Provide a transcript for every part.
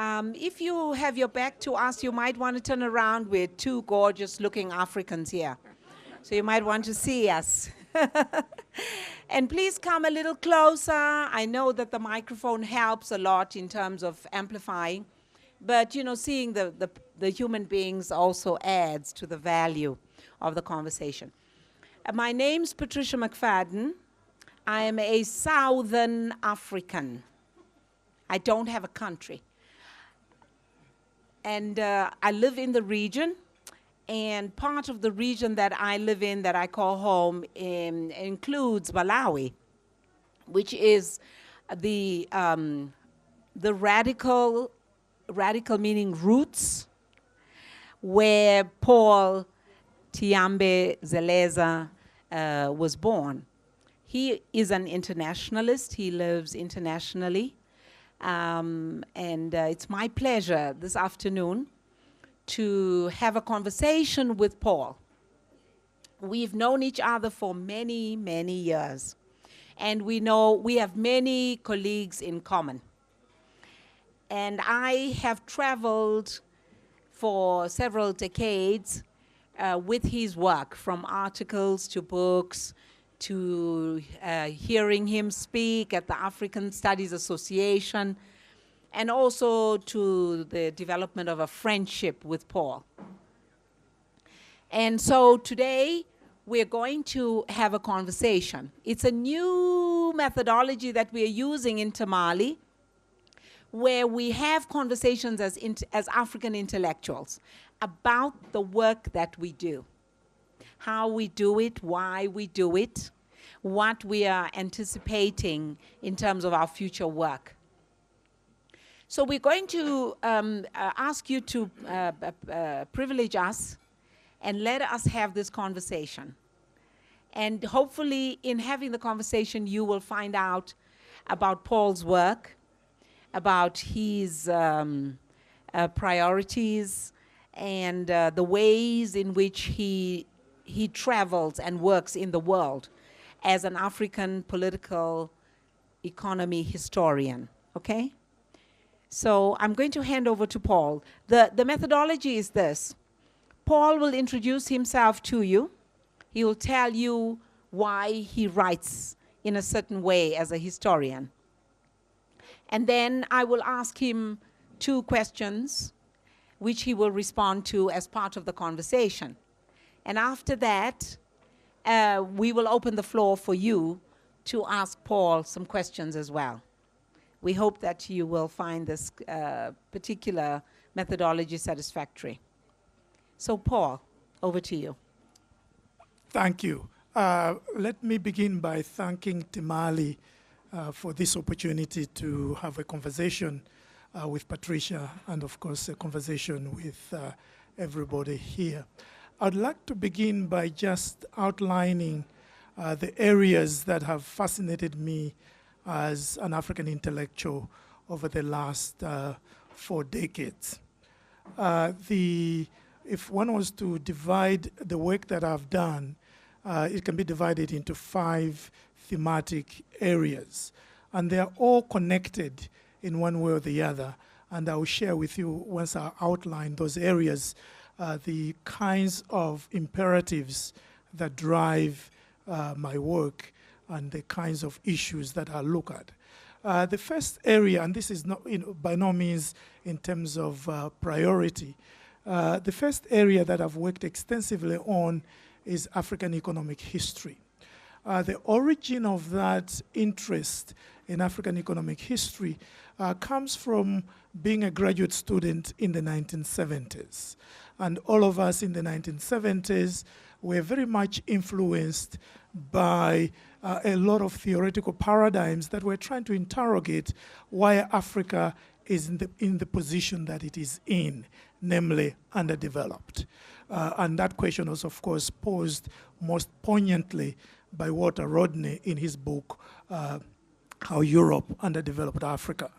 If you have your back to us, you might want to turn around with two gorgeous-looking Africans here. So you might want to see us. And please come a little closer. I know that the microphone helps a lot in terms of amplifying, but you know, seeing the human beings also adds to the value of the conversation. My name's Patricia McFadden. I am a Southern African. I don't have a country. And I live in the region, and part of the region that I live in that I call home includes Malawi, which is the radical meaning roots, where Paul Tiambe Zeleza was born. He is an internationalist. He lives internationally. And it's my pleasure this afternoon to have a conversation with Paul. We've known each other for many, many years. And we know we have many colleagues in common. And I have traveled for several decades with his work, from articles to books, to hearing him speak at the African Studies Association, and also to the development of a friendship with Paul. And so today, we're going to have a conversation. It's a new methodology that we are using in Tamale, where we have conversations as African intellectuals about the work that we do. How we do it, why we do it, what we are anticipating in terms of our future work. So we're going to ask you to privilege us and let us have this conversation. And hopefully in having the conversation, you will find out about Paul's work, about his priorities, and the ways in which he travels and works in the world as an African political economy historian, okay? So I'm going to hand over to Paul. The methodology is this. Paul will introduce himself to you. He will tell you why he writes in a certain way as a historian. And then I will ask him two questions, which he will respond to as part of the conversation. And after that, we will open the floor for you to ask Paul some questions as well. We hope that you will find this particular methodology satisfactory. So Paul, over to you. Thank you. Let me begin by thanking Timali for this opportunity to have a conversation with Patricia, and of course a conversation with everybody here. I'd like to begin by just outlining the areas that have fascinated me as an African intellectual over the last 4 decades. If one was to divide the work that I've done, it can be divided into 5 thematic areas. And they are all connected in one way or the other. And I will share with you, once I outline those areas, the kinds of imperatives that drive my work and the kinds of issues that I look at. The first area, and this is not, by no means in terms of priority, the first area that I've worked extensively on is African economic history. The origin of that interest in African economic history comes from being a graduate student in the 1970s. And all of us in the 1970s were very much influenced by a lot of theoretical paradigms that were trying to interrogate why Africa is in the position that it is in, namely underdeveloped. And that question was, of course, posed most poignantly by Walter Rodney in his book, How Europe Underdeveloped Africa.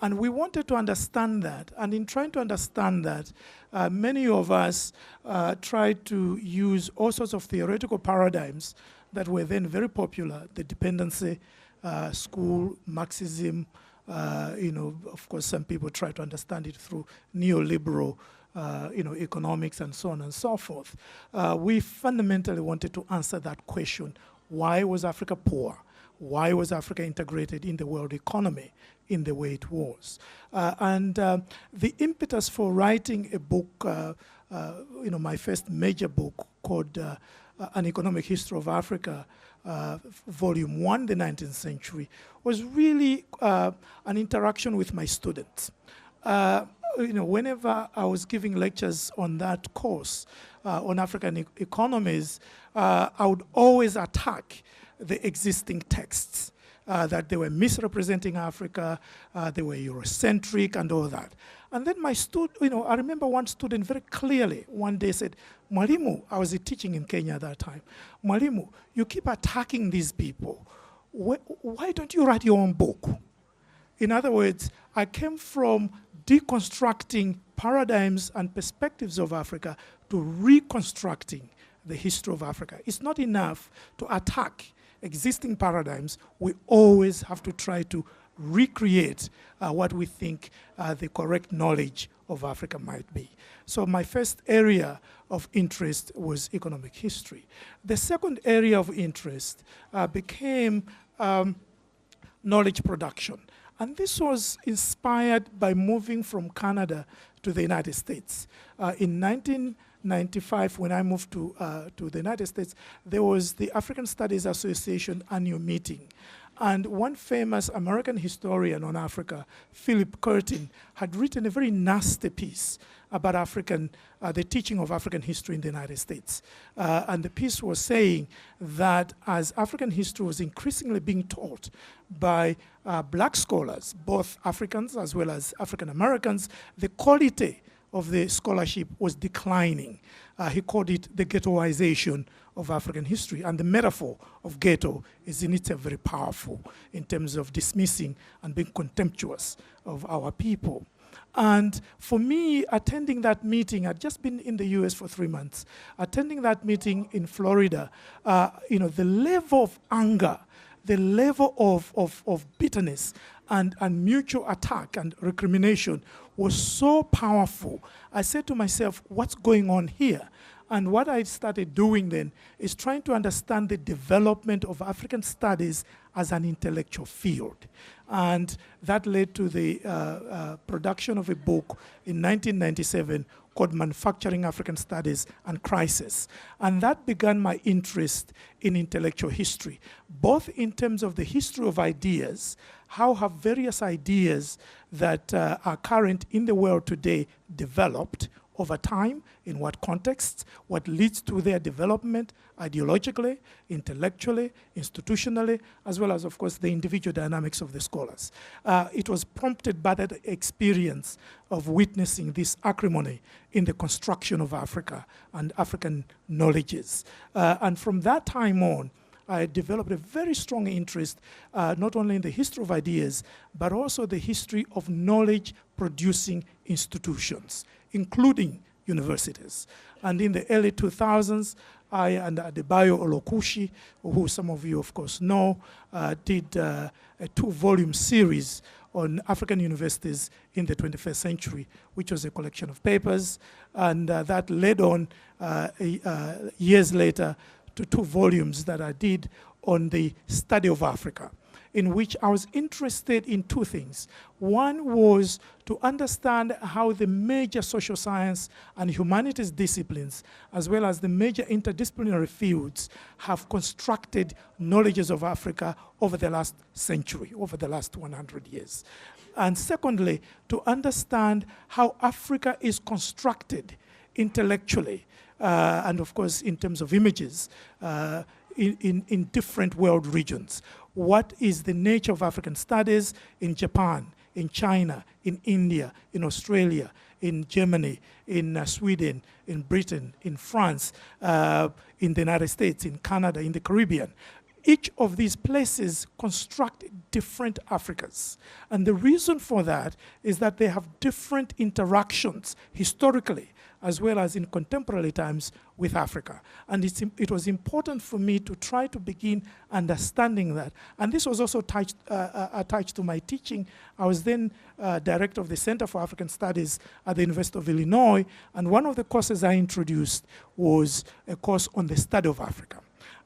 And we wanted to understand that. And in trying to understand that, many of us tried to use all sorts of theoretical paradigms that were then very popular, the dependency school, Marxism, Of course, some people try to understand it through neoliberal economics and so on and so forth. We fundamentally wanted to answer that question: why was Africa poor? Why was Africa integrated in the world economy in the way it was? The impetus for writing a book, my first major book called An Economic History of Africa, Volume 1, the 19th Century, was really an interaction with my students. Whenever I was giving lectures on that course on African economies, I would always attack the existing texts, that they were misrepresenting Africa, they were Eurocentric and all that. And then my student, I remember one student very clearly one day said, "Mwalimu," I was teaching in Kenya at that time, "Mwalimu, you keep attacking these people. Why don't you write your own book?" In other words, I came from deconstructing paradigms and perspectives of Africa to reconstructing the history of Africa. It's not enough to attack existing paradigms. We always have to try to recreate what we think the correct knowledge of Africa might be. So my first area of interest was economic history. The second area of interest became knowledge production. And this was inspired by moving from Canada to the United States. In 1995, when I moved to the United States, there was the African Studies Association annual meeting. And one famous American historian on Africa, Philip Curtin, had written a very nasty piece about the teaching of African history in the United States. And the piece was saying that as African history was increasingly being taught by black scholars, both Africans as well as African Americans, the quality of the scholarship was declining. He called it the ghettoization of African history. And the metaphor of ghetto is in itself very powerful in terms of dismissing and being contemptuous of our people. And for me, attending that meeting, I'd just been in the US for 3 months, attending that meeting in Florida, the level of anger, the level of bitterness and mutual attack and recrimination was so powerful. I said to myself, what's going on here? And what I started doing then is trying to understand the development of African studies as an intellectual field. And that led to the production of a book in 1997 called Manufacturing African Studies and Crisis. And that began my interest in intellectual history, both in terms of the history of ideas, how have various ideas that are current in the world today developed over time, in what contexts, what leads to their development ideologically, intellectually, institutionally, as well as, of course, the individual dynamics of the scholars. It was prompted by that experience of witnessing this acrimony in the construction of Africa and African knowledges. And from that time on, I developed a very strong interest, not only in the history of ideas, but also the history of knowledge-producing institutions, including universities. And in the early 2000s, I and Adebayo Olokushi, who some of you, of course, know, did a 2-volume series on African universities in the 21st century, which was a collection of papers. And that led on years later to 2 volumes that I did on the study of Africa, in which I was interested in 2 things. One was to understand how the major social science and humanities disciplines, as well as the major interdisciplinary fields, have constructed knowledges of Africa over the last century, over the last 100 years. And secondly, to understand how Africa is constructed intellectually, and of course in terms of images, in different world regions. What is the nature of African studies in Japan, in China, in India, in Australia, in Germany, in Sweden, in Britain, in France, in the United States, in Canada, in the Caribbean? each of these places construct different Africas. And the reason for that is that they have different interactions historically, as well as in contemporary times with Africa. And it was important for me to try to begin understanding that. And this was also attached to my teaching. I was then director of the Center for African Studies at the University of Illinois, and one of the courses I introduced was a course on the study of Africa.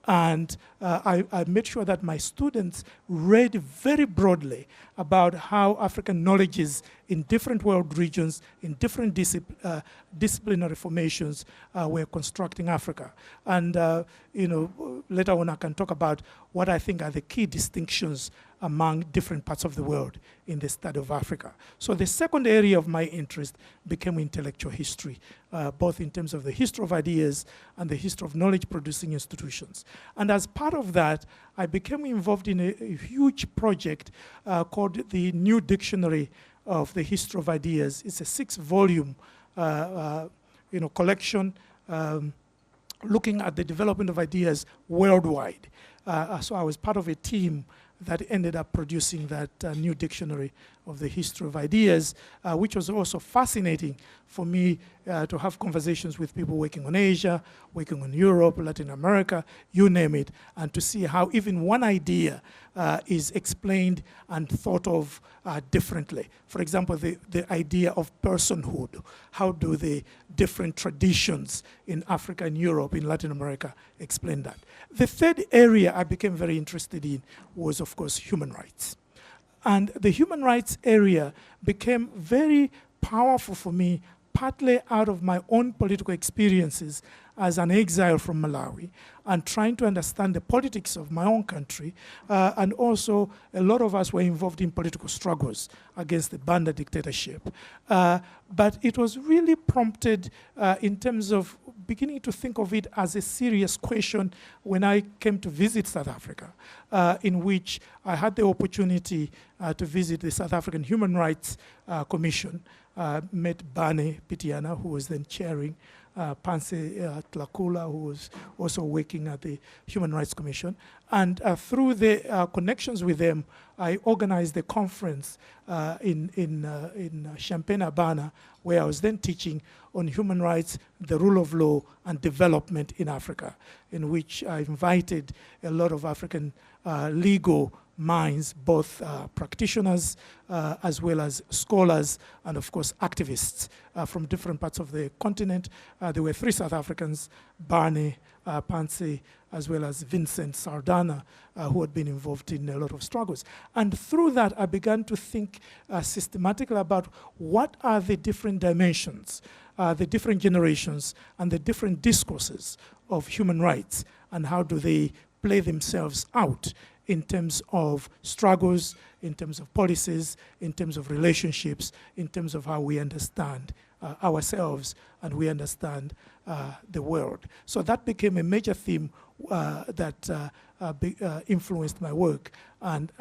And I made sure that my students read very broadly about how African knowledges in different world regions, in different disciplinary formations were constructing Africa. And later on I can talk about what I think are the key distinctions among different parts of the world in the study of Africa. So the second area of my interest became intellectual history, both in terms of the history of ideas and the history of knowledge-producing institutions. And as part of that, I became involved in a huge project called the New Dictionary of the History of Ideas. It's a 6-volume collection looking at the development of ideas worldwide. So I was part of a team that ended up producing that new dictionary of the history of ideas, which was also fascinating for me to have conversations with people working on Asia, working on Europe, Latin America, you name it, and to see how even one idea is explained and thought of differently. For example, the idea of personhood. How do the different traditions in Africa and Europe, in Latin America, explain that? The third area I became very interested in was, of course, human rights. And the human rights area became very powerful for me, partly out of my own political experiences as an exile from Malawi and trying to understand the politics of my own country. And also, a lot of us were involved in political struggles against the Banda dictatorship. But it was really prompted in terms of beginning to think of it as a serious question when I came to visit South Africa, in which I had the opportunity to visit the South African Human Rights Commission, met Bane Pitiana, who was then chairing, Panse Tlakula, who was also working at the Human Rights Commission. And through the connections with them, I organized a conference in Champaign-Urbana, where I was then teaching on human rights, the rule of law, and development in Africa, in which I invited a lot of African legal minds, both practitioners as well as scholars, and of course activists from different parts of the continent. There were 3 South Africans, Barney, Pansy, as well as Vincent Sardana, who had been involved in a lot of struggles. And through that, I began to think systematically about what are the different dimensions, the different generations, and the different discourses of human rights, and how do they play themselves out in terms of struggles, in terms of policies, in terms of relationships, in terms of how we understand ourselves and we understand the world. So that became a major theme that influenced my work, and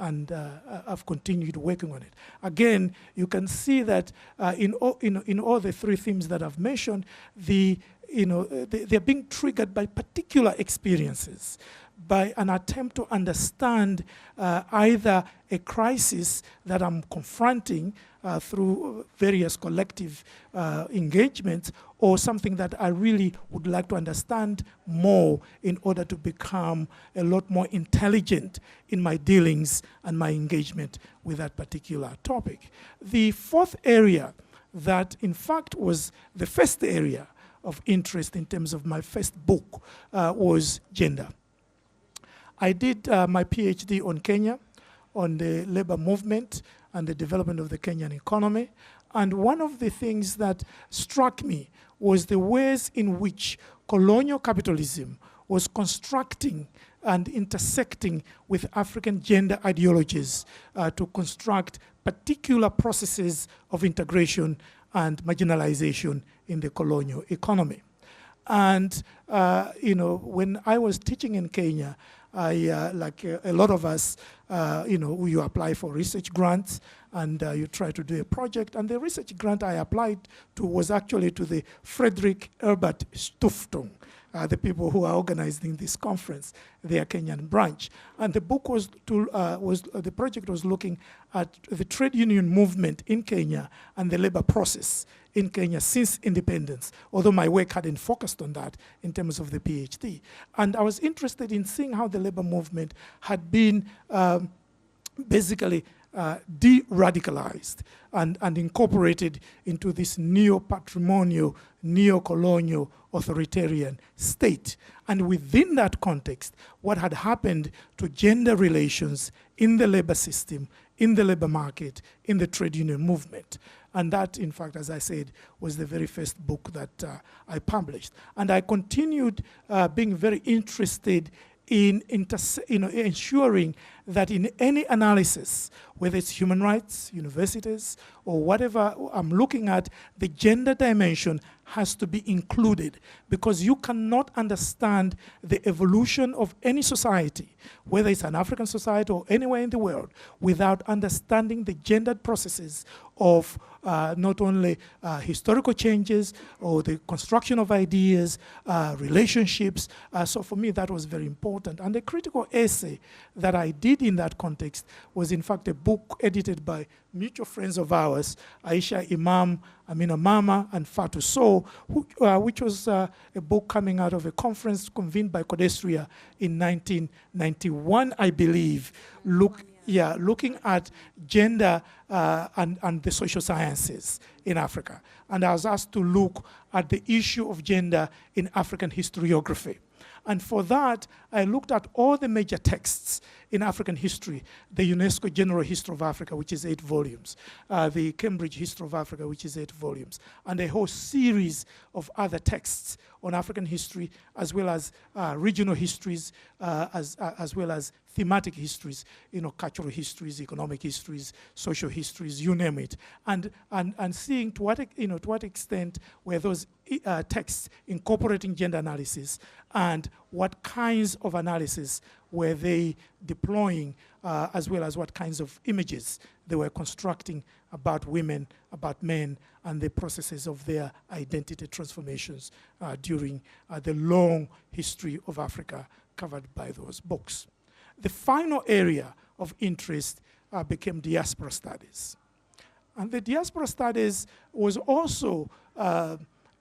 I've continued working on it. Again, you can see that in all the 3 themes that I've mentioned, they're being triggered by particular experiences, by an attempt to understand either a crisis that I'm confronting through various collective engagements, or something that I really would like to understand more in order to become a lot more intelligent in my dealings and my engagement with that particular topic. The 4th area that, in fact, was the first area of interest in terms of my first book was gender. I did my PhD on Kenya, on the labor movement and the development of the Kenyan economy. And one of the things that struck me was the ways in which colonial capitalism was constructing and intersecting with African gender ideologies to construct particular processes of integration and marginalization in the colonial economy. And when I was teaching in Kenya, I, like a lot of us, you apply for research grants and you try to do a project. And the research grant I applied to was actually to the Frederick Herbert Stiftung. the people who are organizing this conference, their Kenyan branch. And the book the project was looking at the trade union movement in Kenya and the labor process in Kenya since independence, although my work hadn't focused on that in terms of the PhD. And I was interested in seeing how the labor movement had been basically de-radicalized and incorporated into this neo-patrimonial, neo-colonial, authoritarian state. And within that context, what had happened to gender relations in the labor system, in the labor market, in the trade union movement. And that, in fact, as I said, was the very first book that I published. And I continued being very interested in ensuring that in any analysis, whether it's human rights, universities, or whatever I'm looking at, the gender dimension has to be included, because you cannot understand the evolution of any society, whether it's an African society or anywhere in the world, without understanding the gendered processes of not only historical changes or the construction of ideas, relationships. So for me, that was very important. And the critical essay that I did in that context was, in fact, a book edited by mutual friends of ours, Aisha Imam, Amina Mama, and Fatou Sow, which was a book coming out of a conference convened by Codestria in 1991, I believe, looking at gender and the social sciences in Africa. And I was asked to look at the issue of gender in African historiography. And for that, I looked at all the major texts in African history, the UNESCO General History of Africa, which is 8 volumes, the Cambridge History of Africa, which is 8 volumes, and a whole series of other texts on African history, as well as regional histories, as well as thematic histories, cultural histories, economic histories, social histories, you name it, and seeing to what extent were those texts incorporating gender analysis, and what kinds of analysis were they deploying, as well as what kinds of images they were constructing about women, about men, and the processes of their identity transformations during the long history of Africa covered by those books. The final area of interest became diaspora studies. And the diaspora studies was also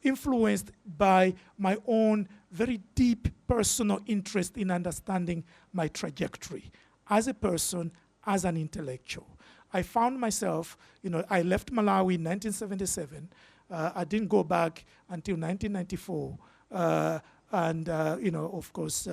influenced by my own very deep personal interest in understanding my trajectory as a person, as an intellectual. I found myself, I left Malawi in 1977. I didn't go back until 1994. Of course,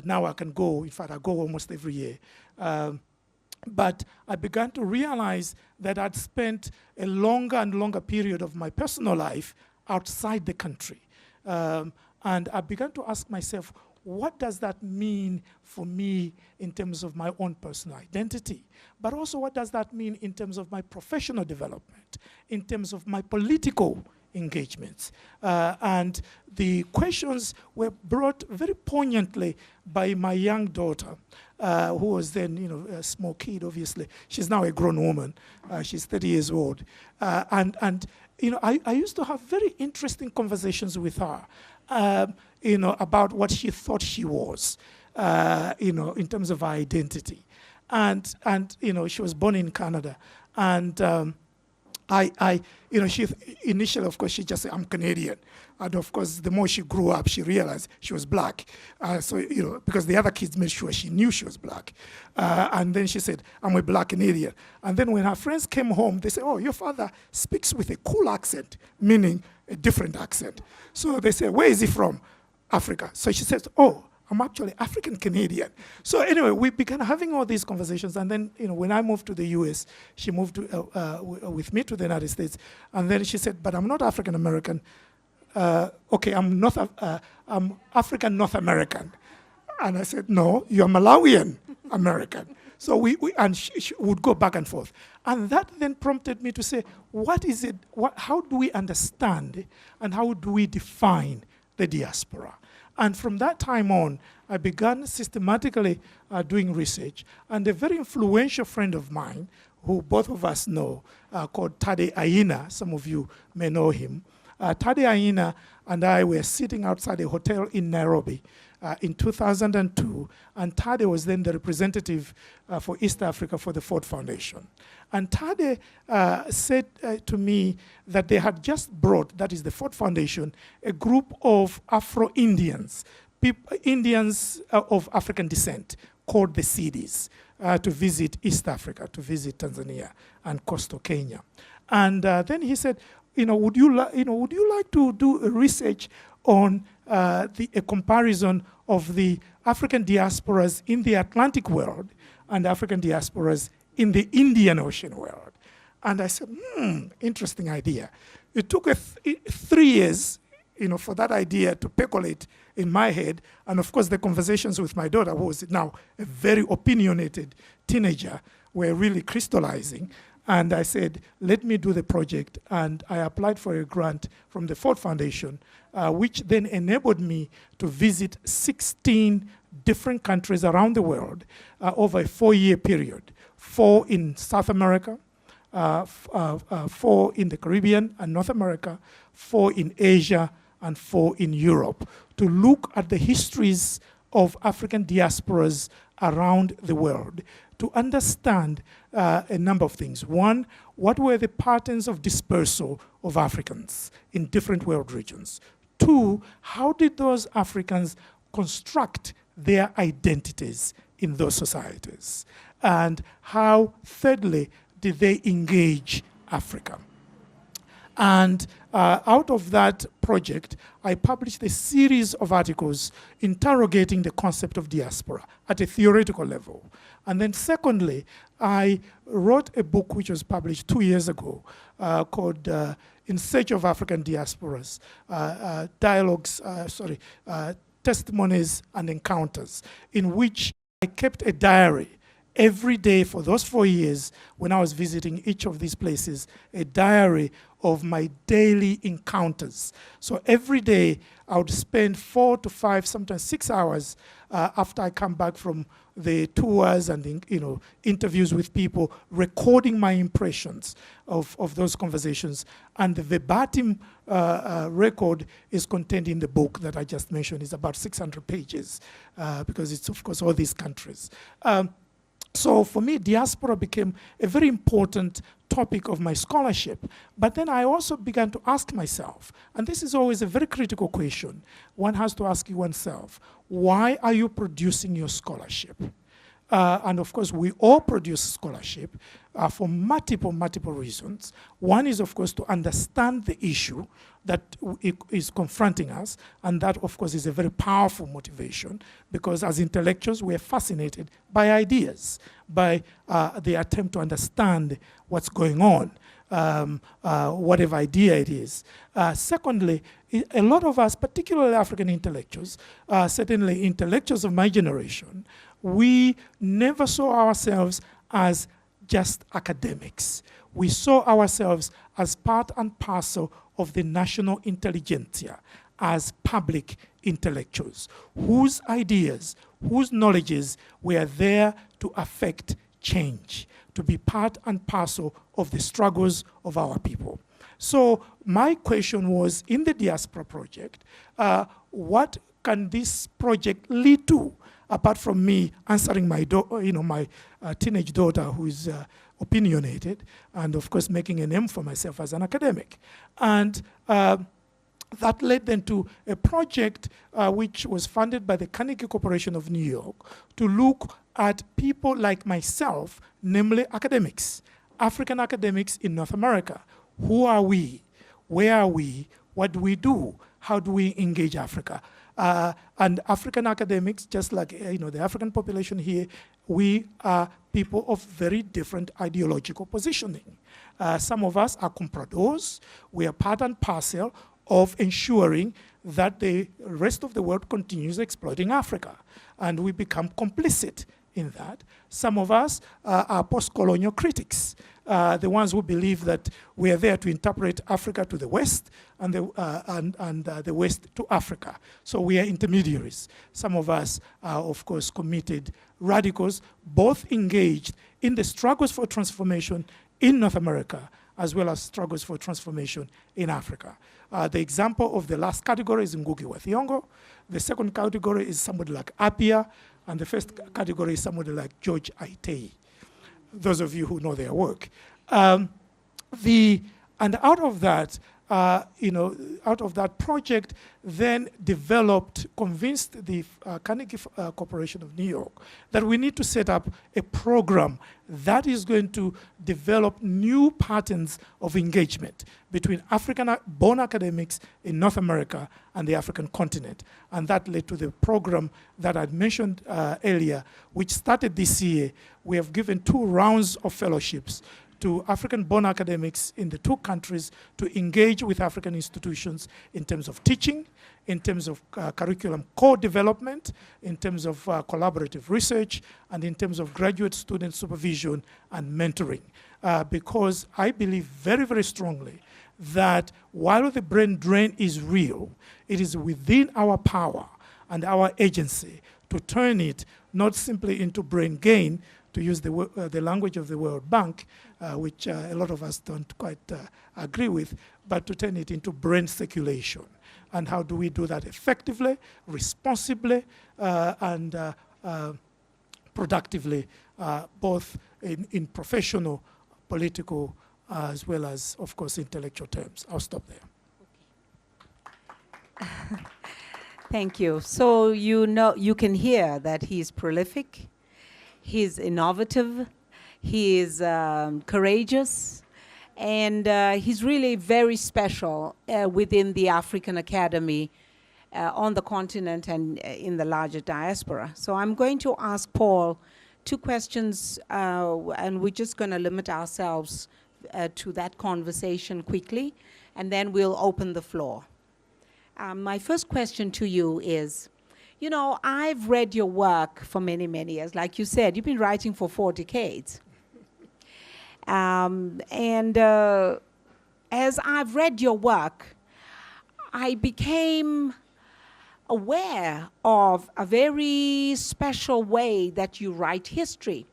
now I can go. In fact, I go almost every year. But I began to realize that I'd spent a longer and longer period of my personal life outside the country. And I began to ask myself, what does that mean for me in terms of my own personal identity? But also, what does that mean in terms of my professional development, in terms of my political engagements? And the questions were brought very poignantly by my young daughter, who was then, a small kid, obviously. She's now a grown woman. She's 30 years old. I used to have very interesting conversations with her, about what she thought she was, in terms of her identity. And she was born in Canada. And she initially, of course, she just said, I'm Canadian. And of course, the more she grew up, she realized she was black. Because the other kids made sure she knew she was black. And then she said, I'm a black Canadian. And then when her friends came home, they said, oh, your father speaks with a cool accent, meaning a different accent. So they said, where is he from? Africa. So she says, oh, I'm actually African Canadian. So anyway, we began having all these conversations, and then when I moved to the US, she moved with me to the United States, and then she said, but I'm not African American. Okay, I'm African North American. And I said, no, you're Malawian American. So she would go back and forth. And that then prompted me to say, what is it, how do we understand and how do we define the diaspora? And from that time on, I began systematically doing research. And a very influential friend of mine, who both of us know, called Tade Aina, some of you may know him. Tade Aina and I were sitting outside a hotel in Nairobi in 2002, and Tade was then the representative for East Africa for the Ford Foundation. And Tade said to me that they had just brought, that is the Ford Foundation, a group of Afro-Indians, Indians of African descent, called the Sidis, to visit East Africa, to visit Tanzania and coastal Kenya. And then he said, would you like to do a research on a comparison of the African diasporas in the Atlantic world and African diasporas in the Indian Ocean world? And I said, interesting idea. It took 3 years, for that idea to percolate in my head. And of course, the conversations with my daughter, who was now a very opinionated teenager, were really crystallizing. And I said, let me do the project. And I applied for a grant from the Ford Foundation, which then enabled me to visit 16 different countries around the world over a 4-year period. 4 in South America, 4 in the Caribbean and North America, 4 in Asia, and 4 in Europe, to look at the histories of African diasporas around the world, to understand a number of things. One, what were the patterns of dispersal of Africans in different world regions? 2, how did those Africans construct their identities in those societies? And how, thirdly, did they engage Africa? And out of that project, I published a series of articles interrogating the concept of diaspora at a theoretical level. And then secondly, I wrote a book which was published 2 years ago called In Search of African Diasporas, Testimonies and Encounters, in which I kept a diary every day for those 4 years when I was visiting each of these places, a diary of my daily encounters. So every day I would spend 4 to 5, sometimes 6 hours after I come back from the tours and interviews with people, recording my impressions of those conversations. And the verbatim record is contained in the book that I just mentioned. It's about 600 pages because it's, of course, all these countries. So for me, diaspora became a very important topic of my scholarship. But then I also began to ask myself, and this is always a very critical question, one has to ask oneself, why are you producing your scholarship? And of course, we all produce scholarship for multiple reasons. One is, of course, to understand the issue that is confronting us, and that, of course, is a very powerful motivation, because as intellectuals, we are fascinated by ideas, by the attempt to understand what's going on, whatever idea it is. Secondly, a lot of us, particularly African intellectuals, certainly intellectuals of my generation, we never saw ourselves as just academics. We saw ourselves as part and parcel of the national intelligentsia, as public intellectuals, whose ideas, whose knowledges were there to affect change, to be part and parcel of the struggles of our people. So my question was, in the Diaspora project, what can this project lead to? Apart from me answering my teenage daughter, who is opinionated, and of course making a name for myself as an academic. And that led then to a project which was funded by the Carnegie Corporation of New York to look at people like myself, namely academics, African academics in North America. Who are we? Where are we? What do we do? How do we engage Africa? And African academics, just like the African population here, we are people of very different ideological positioning. Some of us are compradors. We are part and parcel of ensuring that the rest of the world continues exploiting Africa, and we become complicit in that. Some of us are post-colonial critics, the ones who believe that we are there to interpret Africa to the West and the West to Africa. So we are intermediaries. Some of us are, of course, committed radicals, both engaged in the struggles for transformation in North America as well as struggles for transformation in Africa. The example of the last category is Ngugi wa Thiong'o. The second category is somebody like Appiah, and the first category is somebody like George Aitei, those of you who know their work. And out of that, out of that project, then convinced the Carnegie Corporation of New York that we need to set up a program that is going to develop new patterns of engagement between African-born academics in North America and the African continent. And that led to the program that I mentioned earlier, which started this year. We have given 2 rounds of fellowships to African-born academics in the 2 countries to engage with African institutions in terms of teaching, in terms of curriculum co-development, in terms of collaborative research, and in terms of graduate student supervision and mentoring. Because I believe very, very strongly that while the brain drain is real, it is within our power and our agency to turn it not simply into brain gain, to use the language of the World Bank, which a lot of us don't quite agree with, but to turn it into brain circulation. And how do we do that effectively, responsibly, and productively, both in professional, political, as well as, of course, intellectual terms. I'll stop there. Thank you. So you can hear that he's prolific, he's innovative, he is courageous, and he's really very special within the African Academy on the continent and in the larger diaspora. So I'm going to ask Paul 2 questions, and we're just going to limit ourselves to that conversation quickly, and then we'll open the floor. My first question to you is, I've read your work for many, many years. Like you said, you've been writing for 4 decades. As I've read your work, I became aware of a very special way that you write history.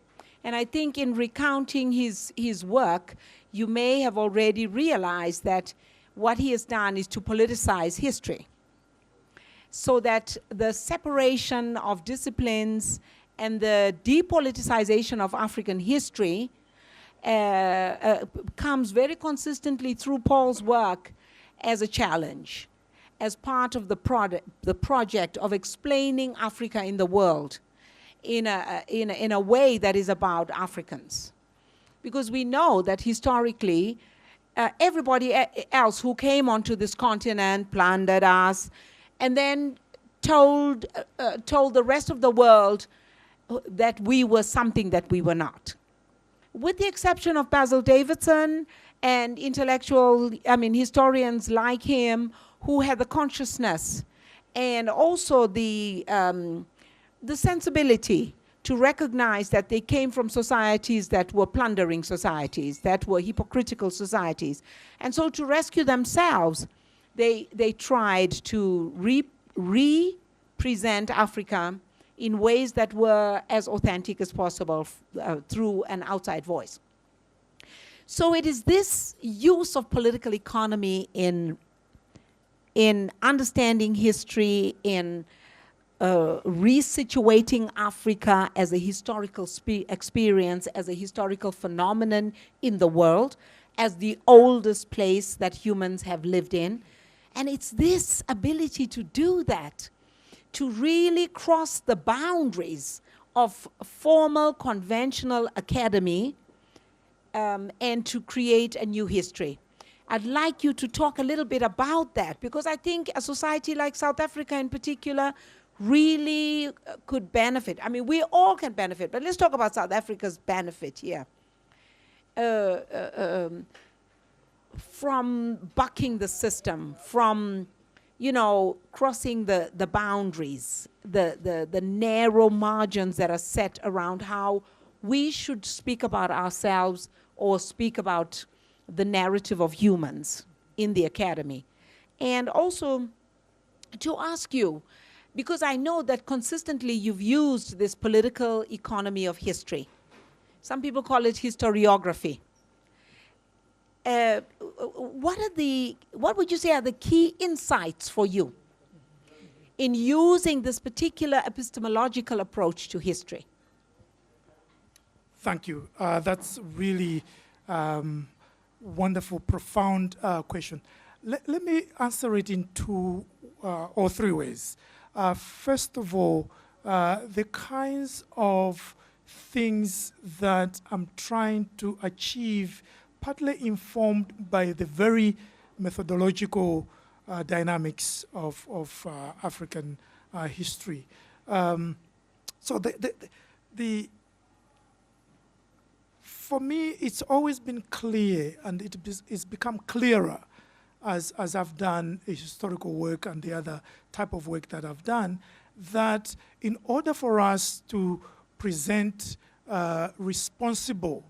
And I think in recounting his work, you may have already realized that what he has done is to politicize history, so that the separation of disciplines and the depoliticization of African history comes very consistently through Paul's work as a challenge, as part of the project of explaining Africa in the world in a way that is about Africans. Because we know that historically, everybody else who came onto this continent plundered us, and then told the rest of the world that we were something that we were not. With the exception of Basil Davidson and historians like him, who had the consciousness and also the sensibility to recognize that they came from societies that were plundering societies, that were hypocritical societies. And so to rescue themselves, they tried to represent Africa in ways that were as authentic as possible through an outside voice. So it is this use of political economy in understanding history, in resituating Africa as a historical experience, as a historical phenomenon in the world, as the oldest place that humans have lived in. And it's this ability to do that, to really cross the boundaries of formal, conventional academy, and to create a new history. I'd like you to talk a little bit about that, because I think a society like South Africa in particular really could benefit. I mean, we all can benefit, but let's talk about South Africa's benefit here. From bucking the system, from, crossing the boundaries, the narrow margins that are set around how we should speak about ourselves or speak about the narrative of humans in the academy. And also to ask you, because I know that consistently you've used this political economy of history. Some people call it historiography. what would you say are the key insights for you in using this particular epistemological approach to history? Thank you. That's really wonderful, profound question. Let me answer it in two or three ways. First of all, the kinds of things that I'm trying to achieve, partly informed by the very methodological dynamics of African history. So for me, it's always been clear, and it's become clearer as I've done a historical work and the other type of work that I've done, that in order for us to present responsible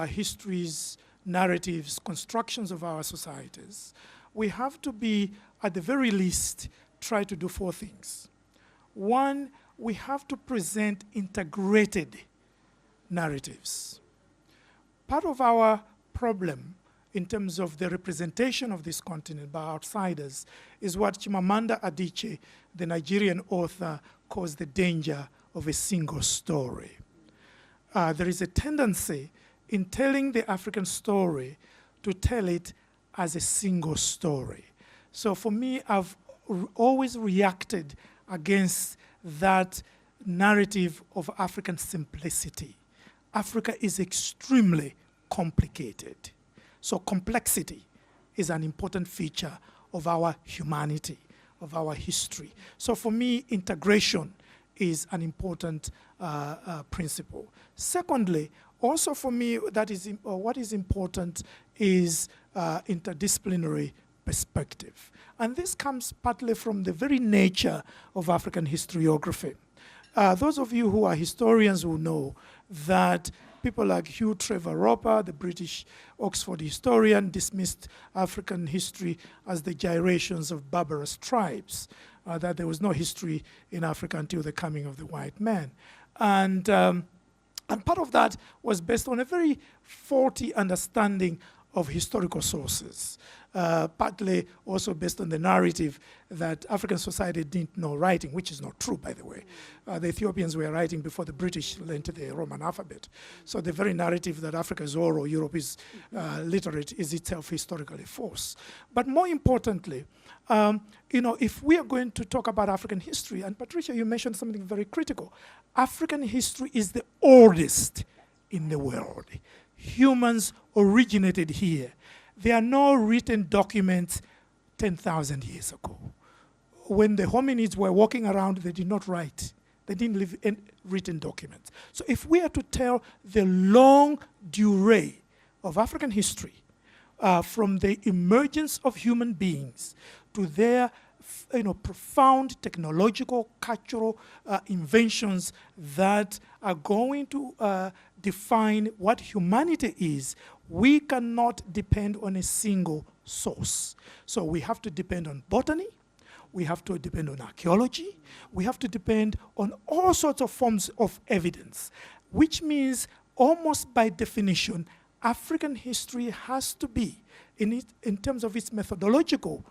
histories, narratives, constructions of our societies, we have to be, at the very least, try to do four things. One, we have to present integrated narratives. Part of our problem in terms of the representation of this continent by outsiders is what Chimamanda Adichie, the Nigerian author, calls the danger of a single story. There is a tendency in telling the African story to tell it as a single story. So for me, I've always reacted against that narrative of African simplicity. Africa is extremely complicated. So complexity is an important feature of our humanity, of our history. So for me, integration is an important principle. Secondly, also for me, what is important is interdisciplinary perspective. And this comes partly from the very nature of African historiography. Those of you who are historians will know that people like Hugh Trevor Roper, the British Oxford historian, dismissed African history as the gyrations of barbarous tribes, that there was no history in Africa until the coming of the white man. And part of that was based on a very faulty understanding of historical sources, partly also based on the narrative that African society didn't know writing, which is not true, by the way. The Ethiopians were writing before the British learned the Roman alphabet. So the very narrative that Africa is oral, Europe is literate, is itself historically false. But more importantly, if we are going to talk about African history, and Patricia, you mentioned something very critical. African history is the oldest in the world. Humans originated here. There are no written documents 10,000 years ago. When the hominids were walking around, they did not write. They didn't leave written documents. So if we are to tell the long durée of African history, from the emergence of human beings to their profound technological, cultural inventions that are going to define what humanity is, we cannot depend on a single source. So we have to depend on botany, we have to depend on archaeology, we have to depend on all sorts of forms of evidence, which means almost by definition, African history has to be, in terms of its methodological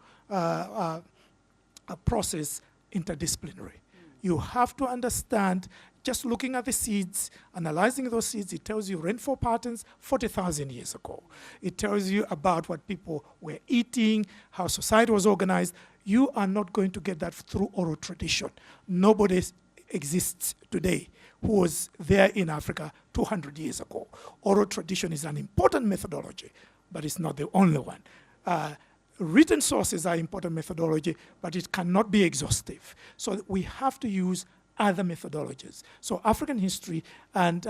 process, interdisciplinary. You have to understand, just looking at the seeds, analyzing those seeds, it tells you rainfall patterns 40,000 years ago. It tells you about what people were eating, how society was organized. You are not going to get that through oral tradition. Nobody exists today who was there in Africa 200 years ago. Oral tradition is an important methodology, but it's not the only one. Written sources are important methodology, but it cannot be exhaustive. So we have to use other methodologies. So African history, and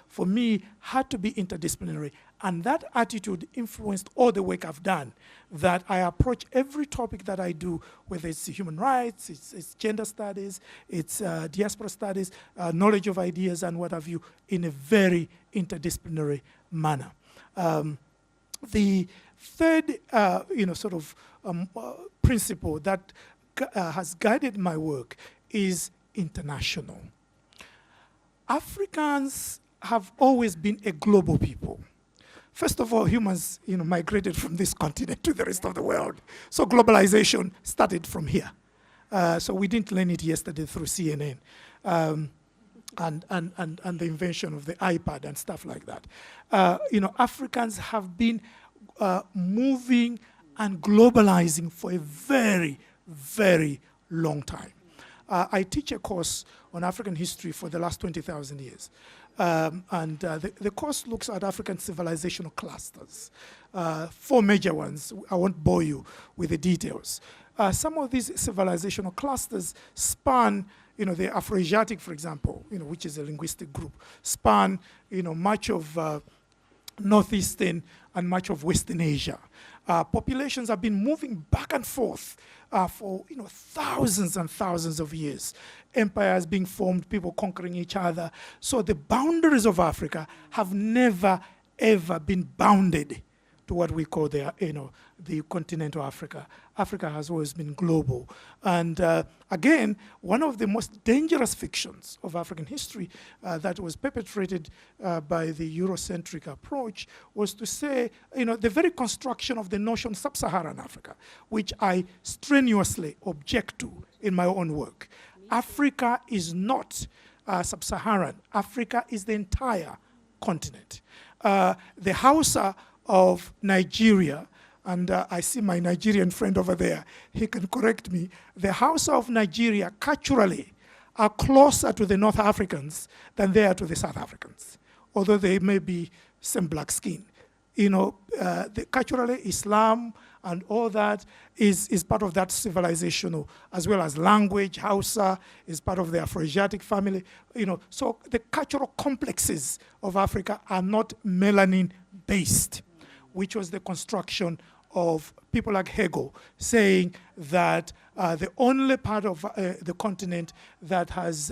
for me, had to be interdisciplinary. And that attitude influenced all the work I've done, that I approach every topic that I do, whether it's human rights, it's gender studies, it's diaspora studies, knowledge of ideas, and what have you, in a very interdisciplinary manner. The third, principle that has guided my work is international. Africans have always been a global people. First of all, humans, migrated from this continent to the rest of the world. So globalization started from here. So we didn't learn it yesterday through CNN and the invention of the iPad and stuff like that. Africans have been moving and globalizing for a very, very long time. I teach a course on African history for the last 20,000 years. The course looks at African civilizational clusters. 4 major ones. I won't bore you with the details. Some of these civilizational clusters span, the Afroasiatic, for example, which is a linguistic group, span, much of Northeastern and much of Western Asia. Populations have been moving back and forth for thousands and thousands of years. Empires being formed, people conquering each other. So the boundaries of Africa have never, ever been bounded to what we call the continental Africa. Africa has always been global. And again, one of the most dangerous fictions of African history that was perpetrated by the Eurocentric approach was to say, the very construction of the notion sub-Saharan Africa, which I strenuously object to in my own work. Africa is not sub-Saharan. Africa is the entire continent. The Hausa of Nigeria, and I see my Nigerian friend over there, he can correct me. The Hausa of Nigeria culturally are closer to the North Africans than they are to the South Africans, although they may be same black skin. Culturally, Islam and all that is part of that civilizational, as well as language. Hausa is part of the Afroasiatic family. So the cultural complexes of Africa are not melanin-based, which was the construction of people like Hegel, saying that the only part of the continent that has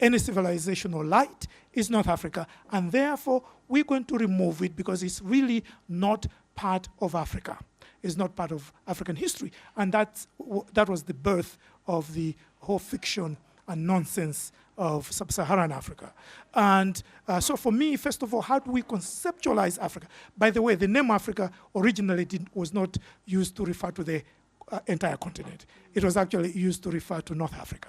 any civilizational light is North Africa, and therefore we're going to remove it because it's really not part of Africa. It's not part of African history, and that was the birth of the whole fiction and nonsense of sub-Saharan Africa. And so for me, first of all, how do we conceptualize Africa? By the way, the name Africa originally was not used to refer to the entire continent. It was actually used to refer to North Africa.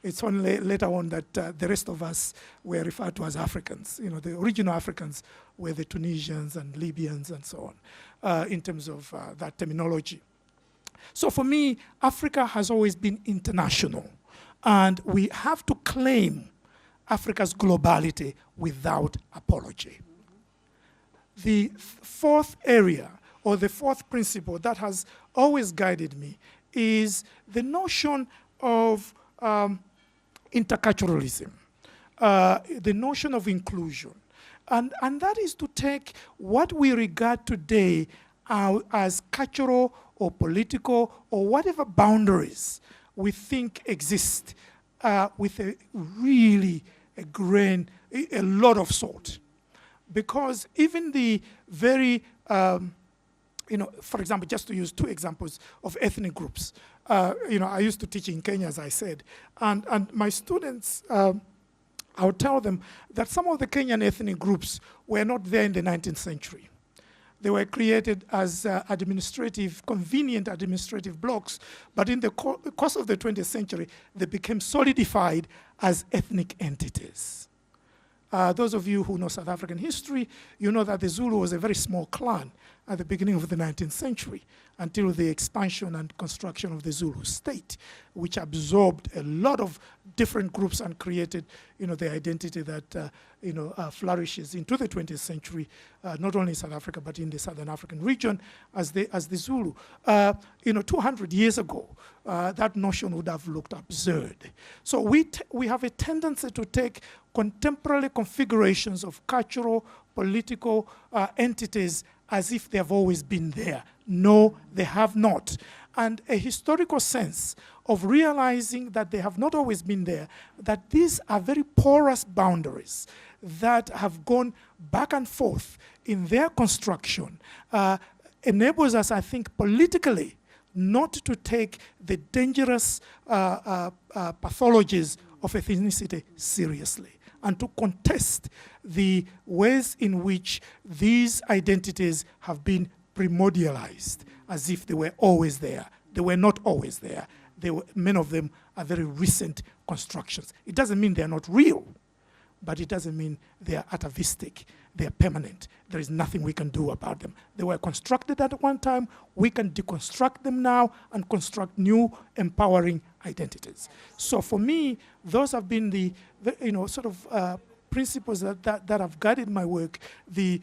It's only later on that the rest of us were referred to as Africans. The original Africans were the Tunisians and Libyans and so on, in terms of that terminology. So for me, Africa has always been international. And we have to claim Africa's globality without apology. The fourth area, or the fourth principle that has always guided me, is the notion of interculturalism, the notion of inclusion. And that is to take what we regard today as cultural or political or whatever boundaries we think exist with a lot of salt. Because even the very, for example, just to use 2 examples of ethnic groups. I used to teach in Kenya, as I said, and my students, I would tell them that some of the Kenyan ethnic groups were not there in the 19th century. They were created as convenient administrative blocks, but in the course of the 20th century, they became solidified as ethnic entities. Those of you who know South African history, you know that the Zulu was a very small clan at the beginning of the 19th century until the expansion and construction of the Zulu state, which absorbed a lot of different groups and created, the identity that, flourishes into the 20th century, not only in South Africa, but in the Southern African region as the Zulu. 200 years ago, that notion would have looked absurd. So we have a tendency to take contemporary configurations of cultural, political entities as if they have always been there. No, they have not. And a historical sense of realizing that they have not always been there, that these are very porous boundaries that have gone back and forth in their construction, enables us, I think, politically, not to take the dangerous pathologies of ethnicity seriously. and to contest the ways in which these identities have been primordialized, as if they were always there. They were not always there. Many of them are very recent constructions. It doesn't mean they're not real, but it doesn't mean they are atavistic. They are permanent. There is nothing we can do about them. They were constructed at one time. We can deconstruct them now and construct new, empowering identities. So for me, those have been the principles that have guided my work: the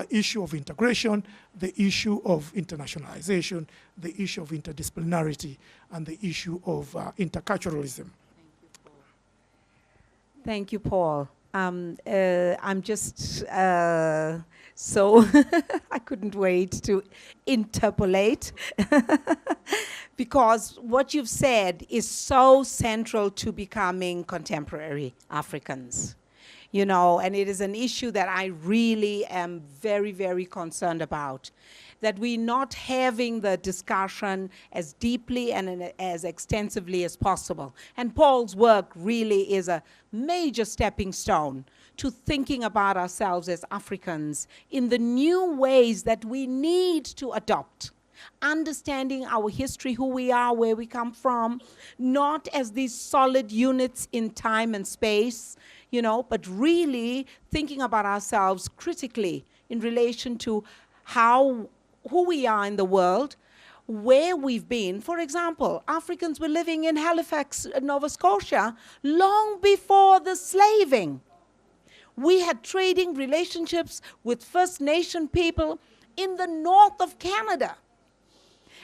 issue of integration, the issue of internationalization, the issue of interdisciplinarity, and the issue of interculturalism. Thank you, Paul. I'm just so I couldn't wait to interpolate because what you've said is so central to becoming contemporary Africans. You know, and it is an issue that I really am very, very concerned about, that we're not having the discussion as deeply and as extensively as possible. And Paul's work really is a major stepping stone to thinking about ourselves as Africans in the new ways that we need to adopt. Understanding our history, who we are, where we come from, not as these solid units in time and space, you know, but really thinking about ourselves critically in relation to who we are in the world, where we've been. For example, Africans were living in Halifax, Nova Scotia, long before the slaving. We had trading relationships with First Nation people in the north of Canada.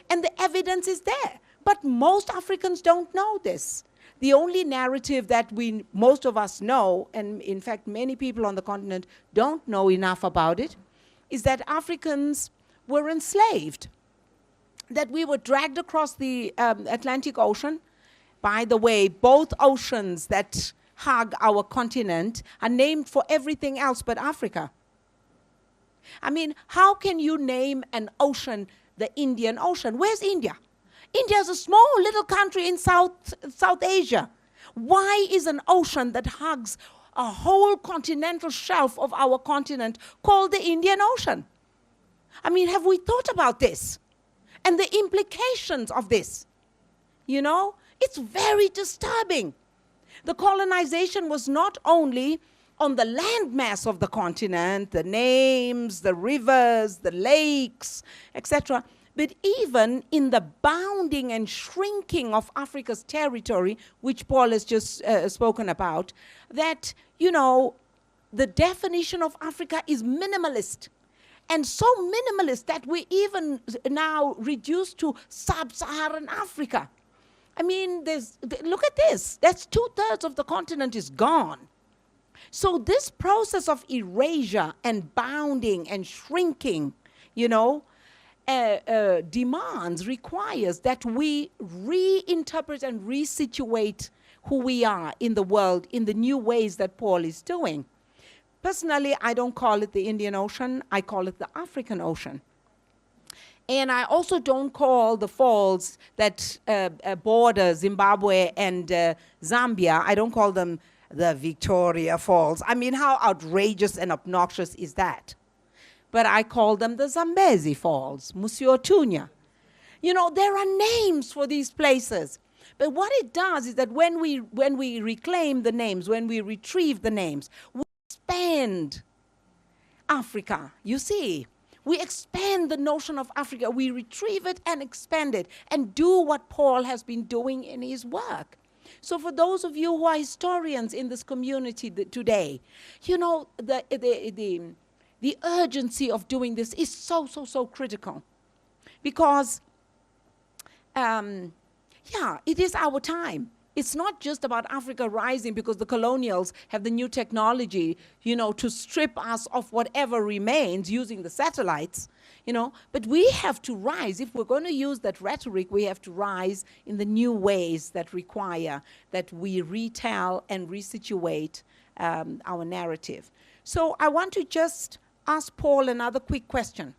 And the evidence is there. But most Africans don't know this. The only narrative that most of us know, and in fact many people on the continent don't know enough about it, is that Africans were enslaved, that we were dragged across the Atlantic Ocean. By the way, both oceans that hug our continent are named for everything else but Africa. I mean, how can you name an ocean the Indian Ocean? Where's India? India is a small little country in South Asia. Why is an ocean that hugs a whole continental shelf of our continent called the Indian Ocean? I mean, have we thought about this? And the implications of this? You know, it's very disturbing. The colonization was not only on the landmass of the continent, the names, the rivers, the lakes, etc., but even in the bounding and shrinking of Africa's territory, which Paul has just spoken about, that, you know, the definition of Africa is minimalist. And so minimalist that we even now reduced to sub-Saharan Africa. I mean, look at this. That's 2/3 of the continent is gone. So this process of erasure and bounding and shrinking, you know, requires that we reinterpret and resituate who we are in the world in the new ways that Paul is doing. Personally, I don't call it the Indian Ocean, I call it the African Ocean. And I also don't call the falls that border Zimbabwe and Zambia, I don't call them the Victoria Falls. I mean, how outrageous and obnoxious is that? But I call them the Zambezi Falls, Musiotunya. You know, there are names for these places. But what it does is that when we reclaim the names, when we retrieve the names, we expand Africa, you see. We expand the notion of Africa. We retrieve it and expand it and do what Paul has been doing in his work. So for those of you who are historians in this community today, you know, the urgency of doing this is so critical. Because, yeah, it is our time. It's not just about Africa rising because the colonials have the new technology, you know, to strip us of whatever remains using the satellites, you know. But we have to rise. If we're going to use that rhetoric, we have to rise in the new ways that require that we retell and resituate our narrative. So I want to just ask Paul another quick question.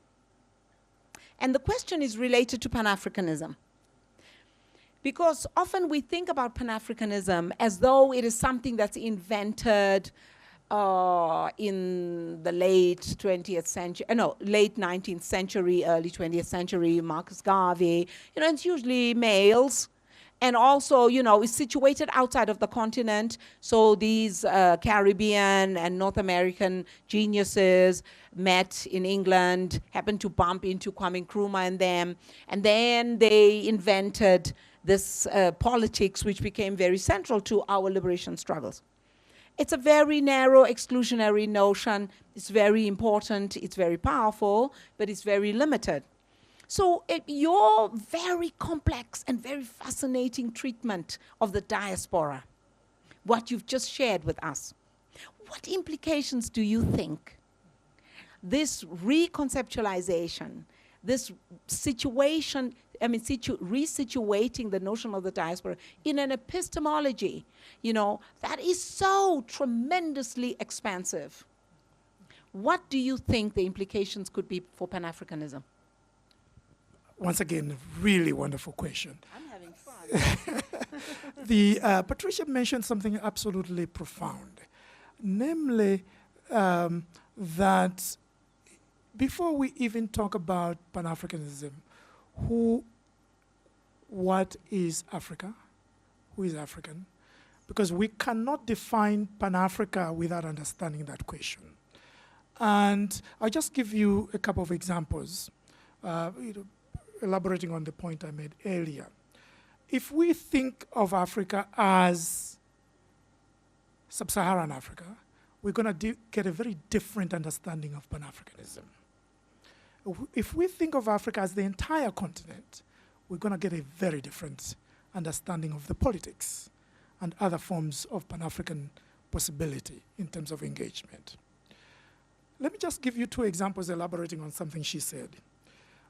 And the question is related to Pan-Africanism. Because often we think about Pan-Africanism as though it is something that's invented in the late 20th century, late 19th century, early 20th century, Marcus Garvey, it's usually males. And also, is situated outside of the continent. So these Caribbean and North American geniuses met in England, happened to bump into Kwame Nkrumah and them. And then they invented this politics, which became very central to our liberation struggles. It's a very narrow, exclusionary notion. It's very important, it's very powerful, but it's very limited. So your very complex and very fascinating treatment of the diaspora, what you've just shared with us, what implications do you think this reconceptualization, this situation, resituating the notion of the diaspora in an epistemology, that is so tremendously expansive. What do you think the implications could be for Pan-Africanism? Once again, really wonderful question. I'm having fun. Patricia mentioned something absolutely profound, namely that before we even talk about Pan-Africanism, what is Africa? Who is African? Because we cannot define Pan-Africa without understanding that question. And I'll just give you a couple of examples, elaborating on the point I made earlier. If we think of Africa as sub-Saharan Africa, we're going to get a very different understanding of Pan-Africanism. If we think of Africa as the entire continent, we're going to get a very different understanding of the politics and other forms of Pan-African possibility in terms of engagement. Let me just give you two examples elaborating on something she said.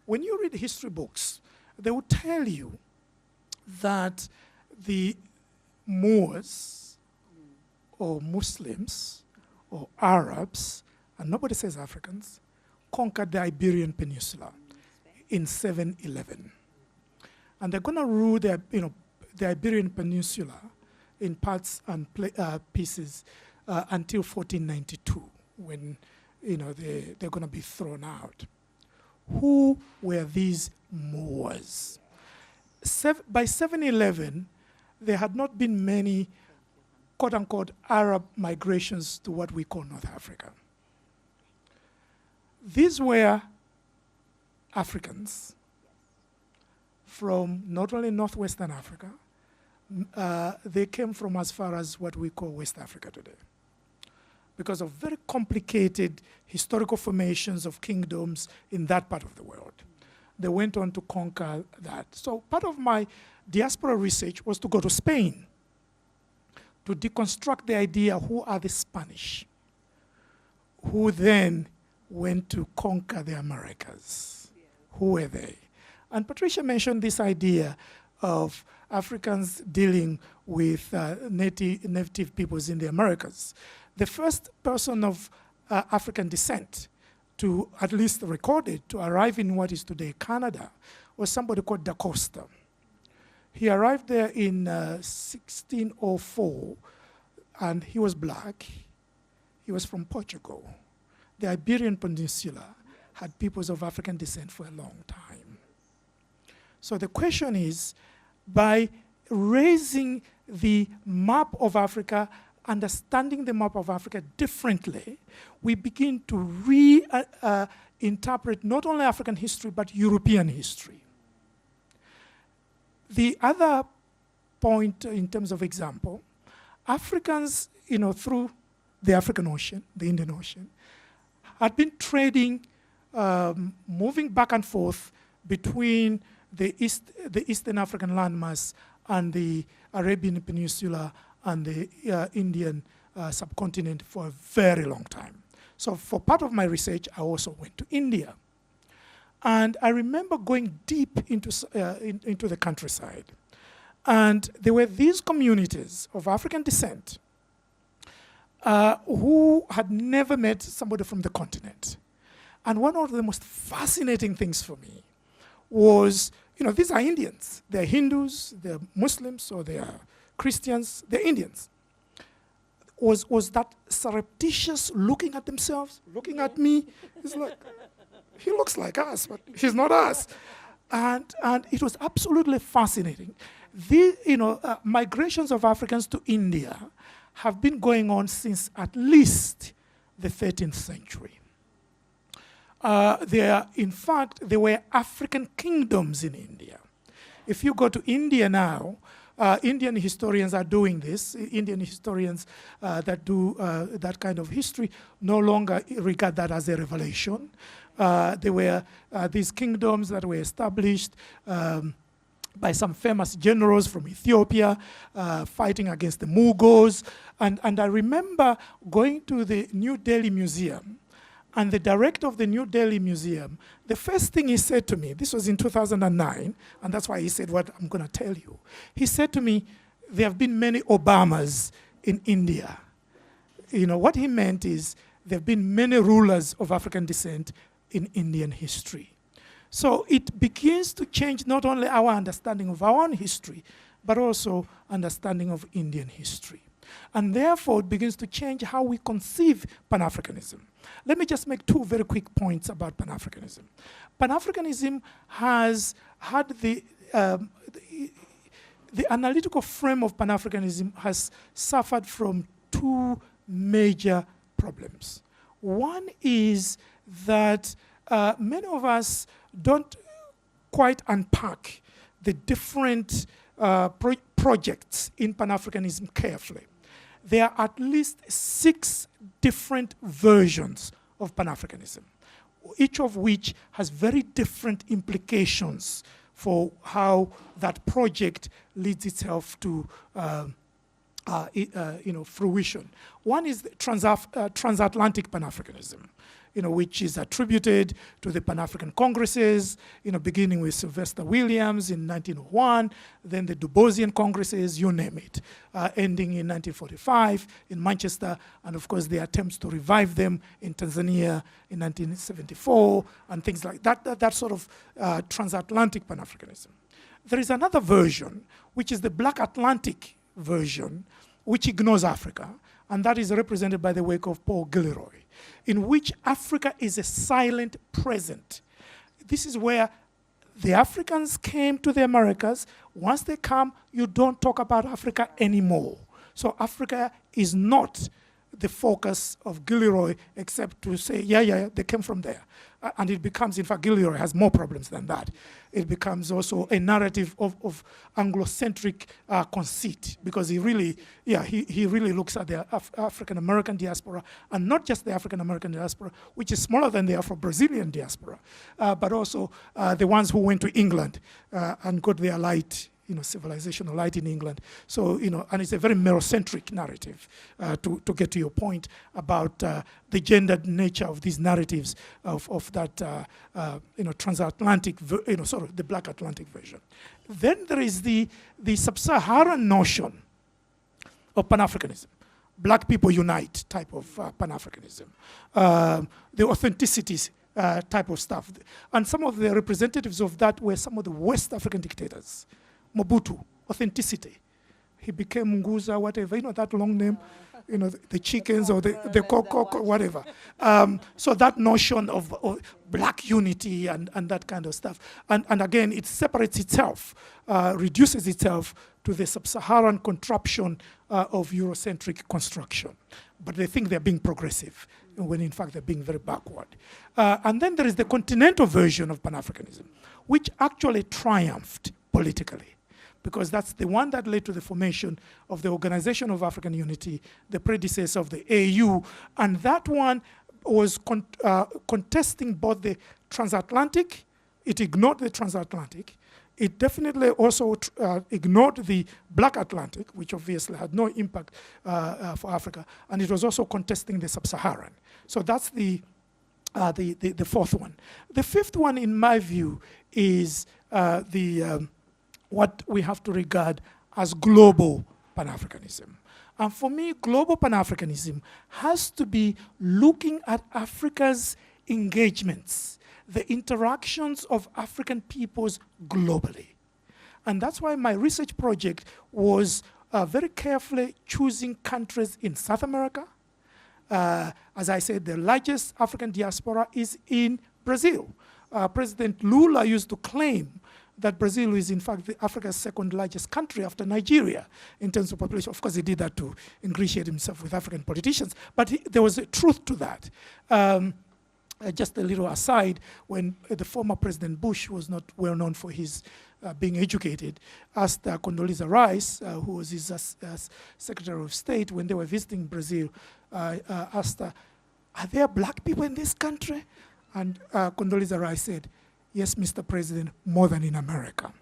When you read history books, they will tell you that the Moors or Muslims or Arabs, and nobody says Africans, conquered the Iberian Peninsula in 711. And they're going to rule the Iberian Peninsula in parts and pieces until 1492, when they're going to be thrown out. Who were these Moors? By 711, there had not been many quote-unquote Arab migrations to what we call North Africa. These were Africans from not only northwestern Africa, they came from as far as what we call West Africa today. Because of very complicated historical formations of kingdoms in that part of the world. They went on to conquer that. So part of my diaspora research was to go to Spain to deconstruct the idea, who are the Spanish, who then went to conquer the Americas. Who were they? And Patricia mentioned this idea of Africans dealing with native peoples in the Americas. The first person of African descent to, at least recorded, to arrive in what is today Canada was somebody called Da Costa. He arrived there in 1604, and he was black. He was from Portugal. The Iberian Peninsula had peoples of African descent for a long time. So the question is, by raising the map of Africa, understanding the map of Africa differently, we begin to reinterpret not only African history, but European history. The other point in terms of example, Africans, through the African Ocean, the Indian Ocean, had been trading, moving back and forth between the Eastern African landmass and the Arabian Peninsula and the Indian subcontinent for a very long time. So for part of my research, I also went to India. And I remember going deep into the countryside. And there were these communities of African descent who had never met somebody from the continent. And one of the most fascinating things for me was, these are Indians. They're Hindus, they're Muslims, or they're Christians, they're Indians. was that surreptitious looking at themselves, looking at me. It's like, he looks like us, but he's not us. And it was absolutely fascinating. Migrations of Africans to India have been going on since at least the 13th century. In fact, there were African kingdoms in India. If you go to India now, Indian historians are doing this. Indian historians that do that kind of history no longer regard that as a revelation. There were these kingdoms that were established by some famous generals from Ethiopia fighting against the Mughals. And I remember going to the New Delhi Museum, and the director of the New Delhi Museum, the first thing he said to me, this was in 2009, and that's why he said what I'm going to tell you. He said to me, there have been many Obamas in India. What he meant is there have been many rulers of African descent in Indian history. So it begins to change not only our understanding of our own history, but also understanding of Indian history. And therefore, it begins to change how we conceive Pan-Africanism. Let me just make two very quick points about Pan-Africanism. Pan-Africanism has had the analytical frame of Pan-Africanism has suffered from two major problems. One is that many of us don't quite unpack the different projects in Pan-Africanism carefully. There are at least 6 different versions of Pan-Africanism, each of which has very different implications for how that project leads itself to fruition. One is the transatlantic Pan-Africanism, which is attributed to the Pan-African Congresses, beginning with Sylvester Williams in 1901, then the Du Boisian Congresses, you name it, ending in 1945 in Manchester, and of course the attempts to revive them in Tanzania in 1974, and things like that, that sort of transatlantic Pan-Africanism. There is another version, which is the Black Atlantic version, which ignores Africa, and that is represented by the work of Paul Gilroy, in which Africa is a silent present. This is where the Africans came to the Americas. Once they come, you don't talk about Africa anymore. So Africa is not the focus of Gilroy, except to say, yeah, they came from there. And it becomes, in fact, Gilroy has more problems than that. It becomes also a narrative of Anglo-centric conceit, because he really looks at the African-American diaspora, and not just the African-American diaspora, which is smaller than the Afro-Brazilian diaspora, but also the ones who went to England and got their light, civilizational light in England. So, and it's a very Merocentric narrative, to get to your point about the gendered nature of these narratives of that, transatlantic, sort of the Black Atlantic version. Then there is the sub-Saharan notion of Pan-Africanism. Black people unite type of Pan-Africanism. The authenticities type of stuff. And some of the representatives of that were some of the West African dictators. Mobutu, authenticity. He became Nguza, whatever, that long name, the chickens or the cock, whatever. So that notion of black unity and that kind of stuff. And again, it separates itself, reduces itself to the sub-Saharan contraption of Eurocentric construction. But they think they're being progressive, when in fact they're being very backward. And then there is the continental version of Pan-Africanism, which actually triumphed politically, because that's the one that led to the formation of the Organization of African Unity, the predecessor of the AU, and that one was contesting both the transatlantic. It ignored the transatlantic. It definitely also ignored the Black Atlantic, which obviously had no impact for Africa, and it was also contesting the sub-Saharan. So that's the fourth one. The fifth one, in my view, is what we have to regard as global Pan-Africanism. And for me, global Pan-Africanism has to be looking at Africa's engagements, the interactions of African peoples globally. And that's why my research project was very carefully choosing countries in South America. As I said, the largest African diaspora is in Brazil. President Lula used to claim that Brazil is, in fact, Africa's second largest country after Nigeria in terms of population. Of course, he did that to ingratiate himself with African politicians, but there was a truth to that. Just a little aside, when the former President Bush was not well known for his being educated, asked Condoleezza Rice, who was his Secretary of State, when they were visiting Brazil, asked her, "Are there black people in this country?" And Condoleezza Rice said, "Yes, Mr. President, more than in America."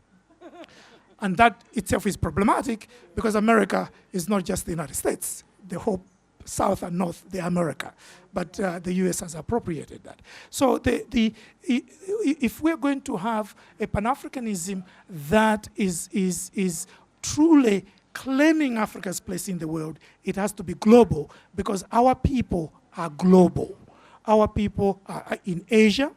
And that itself is problematic because America is not just the United States. The whole South and North, they're America. But the US has appropriated that. So if we're going to have a Pan-Africanism that is truly claiming Africa's place in the world, it has to be global because our people are global. Our people are in Asia,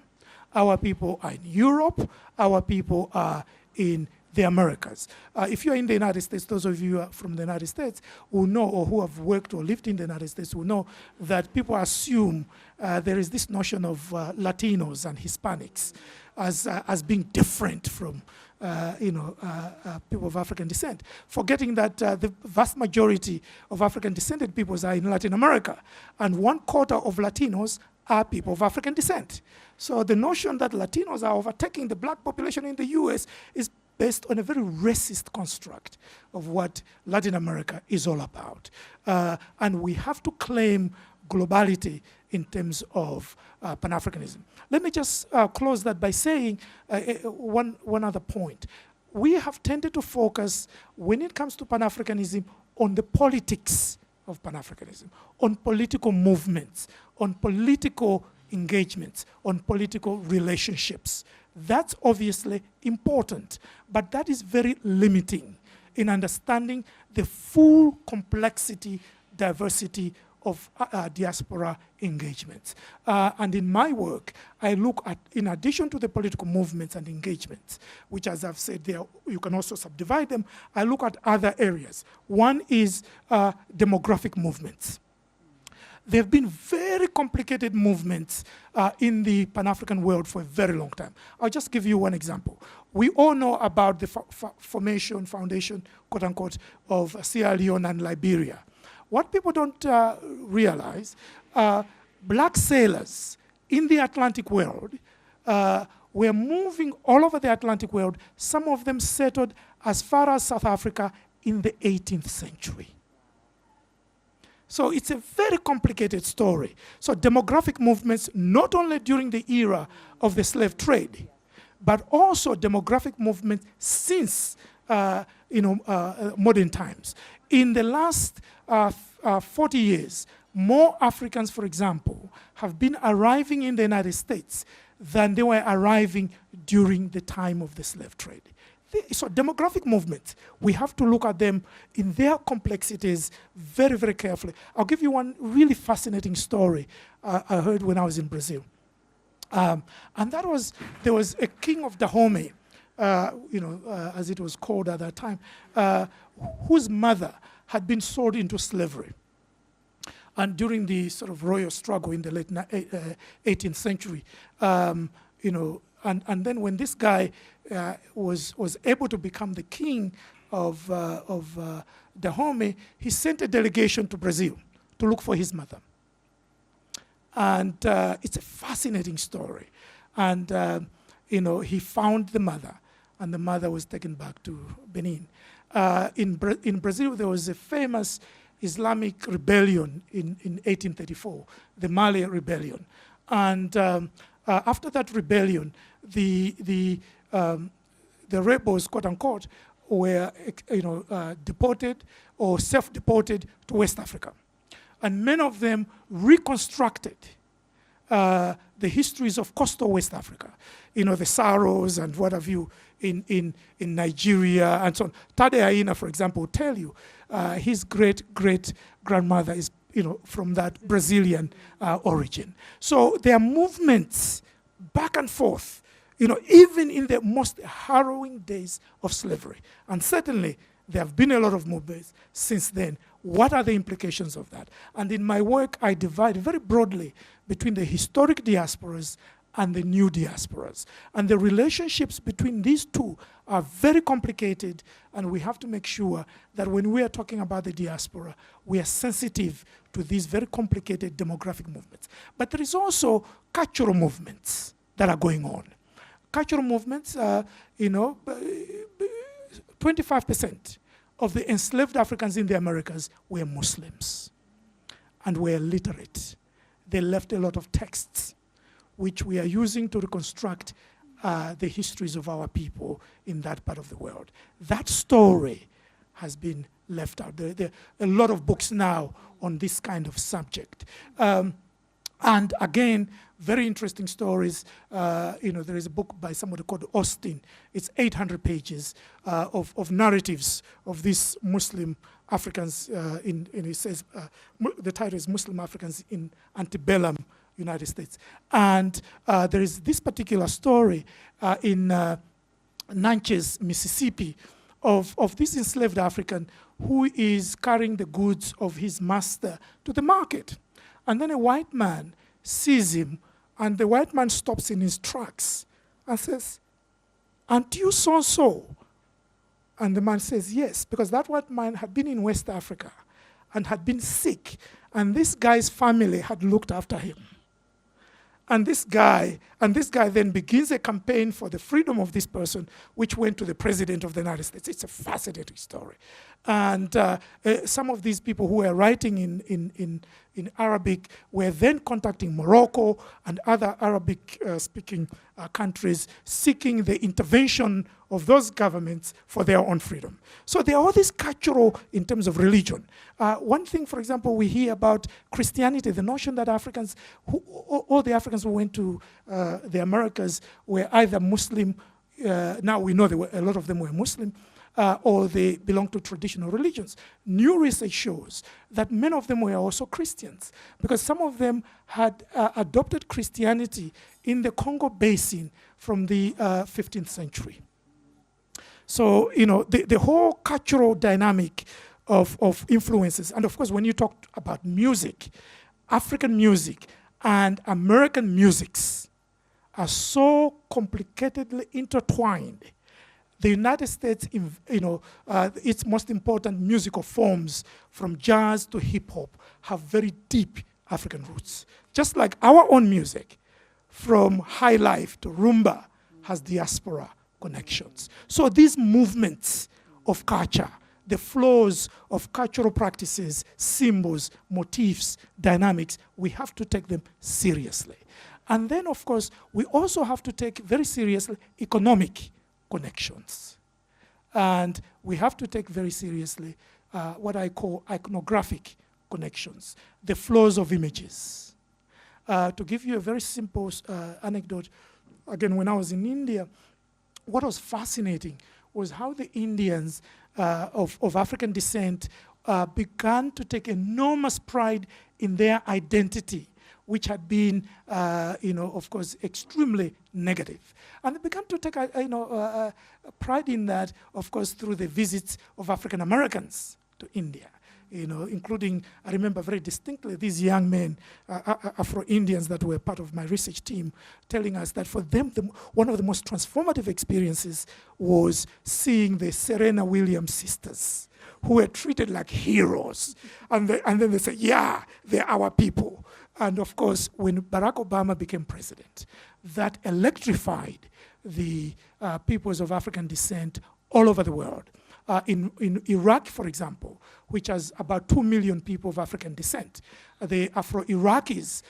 our people are in Europe, our people are in the Americas. If you're in the United States, those of you from the United States who know or who have worked or lived in the United States will know that people assume there is this notion of Latinos and Hispanics as being different from people of African descent, forgetting that the vast majority of African descended peoples are in Latin America, and 1/4 of Latinos are people of African descent. So the notion that Latinos are overtaking the black population in the US is based on a very racist construct of what Latin America is all about. And we have to claim globality in terms of Pan-Africanism. Let me just close that by saying one other point. We have tended to focus, when it comes to Pan-Africanism, on the politics of Pan-Africanism, on political movements, on political engagements, on political relationships. That's obviously important, but that is very limiting in understanding the full complexity, diversity of diaspora engagements. And in my work, I look at, in addition to the political movements and engagements, which, as I've said there, you can also subdivide them, I look at other areas. One is demographic movements. There have been very complicated movements in the Pan-African world for a very long time. I'll just give you one example. We all know about the foundation, quote unquote, of Sierra Leone and Liberia. What people don't realize, black sailors in the Atlantic world were moving all over the Atlantic world. Some of them settled as far as South Africa in the 18th century. So it's a very complicated story. So demographic movements, not only during the era of the slave trade, but also demographic movements since modern times. In the last 40 years, more Africans, for example, have been arriving in the United States than they were arriving during the time of the slave trade. So demographic movements, we have to look at them in their complexities very, very carefully. I'll give you one really fascinating story I heard when I was in Brazil. And that was, there was a king of Dahomey, as it was called at that time, whose mother had been sold into slavery. And during the sort of royal struggle in the late 18th century, and then when this guy was able to become the king of Dahomey, he sent a delegation to Brazil to look for his mother. And it's a fascinating story. And he found the mother, and the mother was taken back to Benin. In Brazil, there was a famous Islamic rebellion in 1834, the Mali Rebellion. And after that rebellion, the rebels, quote unquote, were deported or self-deported to West Africa. And many of them reconstructed the histories of coastal West Africa, the Saros and what have you in Nigeria and so on. Tade Aina, for example, will tell you his great-great-grandmother is from that Brazilian origin. So there are movements back and forth, even in the most harrowing days of slavery. And certainly There have been a lot of movements since then. What are the implications of that? And in my work, I divide very broadly between the historic diasporas and the new diasporas. And the relationships between these two are very complicated, and we have to make sure that when we are talking about the diaspora, we are sensitive to these very complicated demographic movements. But there is also cultural movements that are going on. Cultural movements, 25% of the enslaved Africans in the Americas were Muslims and were literate. They left a lot of texts which we are using to reconstruct the histories of our people in that part of the world. That story has been left out. There are a lot of books now on this kind of subject. And again, very interesting stories. There is a book by somebody called Austin. It's 800 pages of narratives of these Muslim Africans it says, the title is Muslim Africans in Antebellum United States. And there is this particular story in Natchez, Mississippi, of this enslaved African who is carrying the goods of his master to the market. And then a white man sees him, and the white man stops in his tracks and says, "Aren't you so-and-so?" And the man says, "Yes," because that white man had been in West Africa and had been sick, and this guy's family had looked after him. And this guy then begins a campaign for the freedom of this person, which went to the president of the United States. It's a fascinating story. And some of these people who were writing in Arabic were then contacting Morocco and other Arabic-speaking countries, seeking the intervention of those governments for their own freedom. So there are all these cultural, in terms of religion. One thing, for example, we hear about Christianity, the notion that Africans, all the Africans who went to the Americas were either Muslim, now we know a lot of them were Muslim, or they belong to traditional religions. New research shows that many of them were also Christians, because some of them had adopted Christianity in the Congo Basin from the 15th century. So, the whole cultural dynamic of influences, and of course, when you talk about music, African music and American musics are so complicatedly intertwined. The United States, its most important musical forms, from jazz to hip hop, have very deep African roots. Just like our own music, from high life to rumba, has diaspora connections. So these movements of culture, the flows of cultural practices, symbols, motifs, dynamics, we have to take them seriously. And then, of course, we also have to take very seriously economic connections. And we have to take very seriously what I call iconographic connections, the flows of images. To give you a very simple anecdote, again, when I was in India, what was fascinating was how the Indians of African descent began to take enormous pride in their identity, which had been, of course, extremely negative. And they began to take, pride in that, of course, through the visits of African Americans to India. Including, I remember very distinctly, these young men, Afro-Indians that were part of my research team, telling us that for them, one of the most transformative experiences was seeing the Serena Williams sisters, who were treated like heroes. And then they said, yeah, they're our people. And of course, when Barack Obama became president, that electrified the peoples of African descent all over the world. In Iraq, for example, which has about 2 million people of African descent, the Afro-Iraqis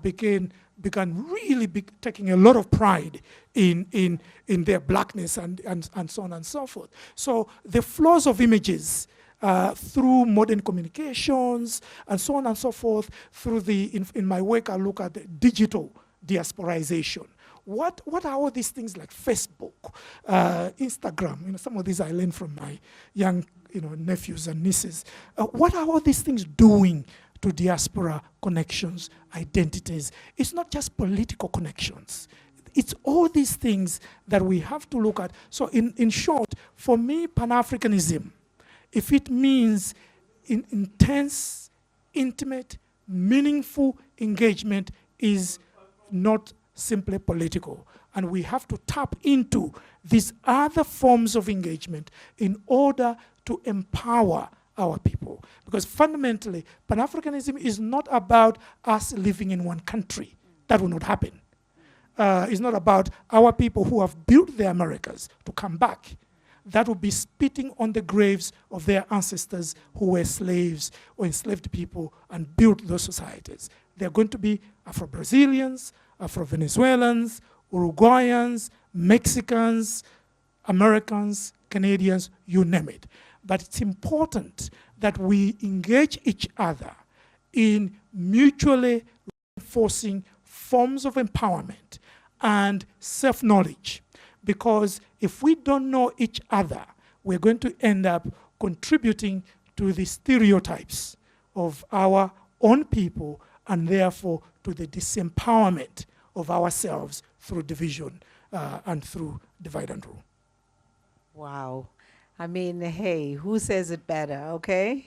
began really taking a lot of pride in their blackness and so on and so forth. So the flows of images through modern communications and so on and so forth, through in my work I look at the digital diasporization. What are all these things like Facebook, Instagram? Some of these I learned from my young nephews and nieces. What are all these things doing to diaspora connections, identities? It's not just political connections. It's all these things that we have to look at. So in short, for me, Pan-Africanism if it means intense, intimate, meaningful engagement, is not simply political. And we have to tap into these other forms of engagement in order to empower our people. Because fundamentally, Pan-Africanism is not about us living in one country. That will not happen. It's not about our people who have built the Americas to come back. That would be spitting on the graves of their ancestors who were slaves or enslaved people and built those societies. They're going to be Afro-Brazilians, Afro-Venezuelans, Uruguayans, Mexicans, Americans, Canadians, you name it. But it's important that we engage each other in mutually reinforcing forms of empowerment and self-knowledge. Because if we don't know each other, we're going to end up contributing to the stereotypes of our own people and therefore to the disempowerment of ourselves through division and through divide and rule. Wow. I mean, hey, who says it better, okay?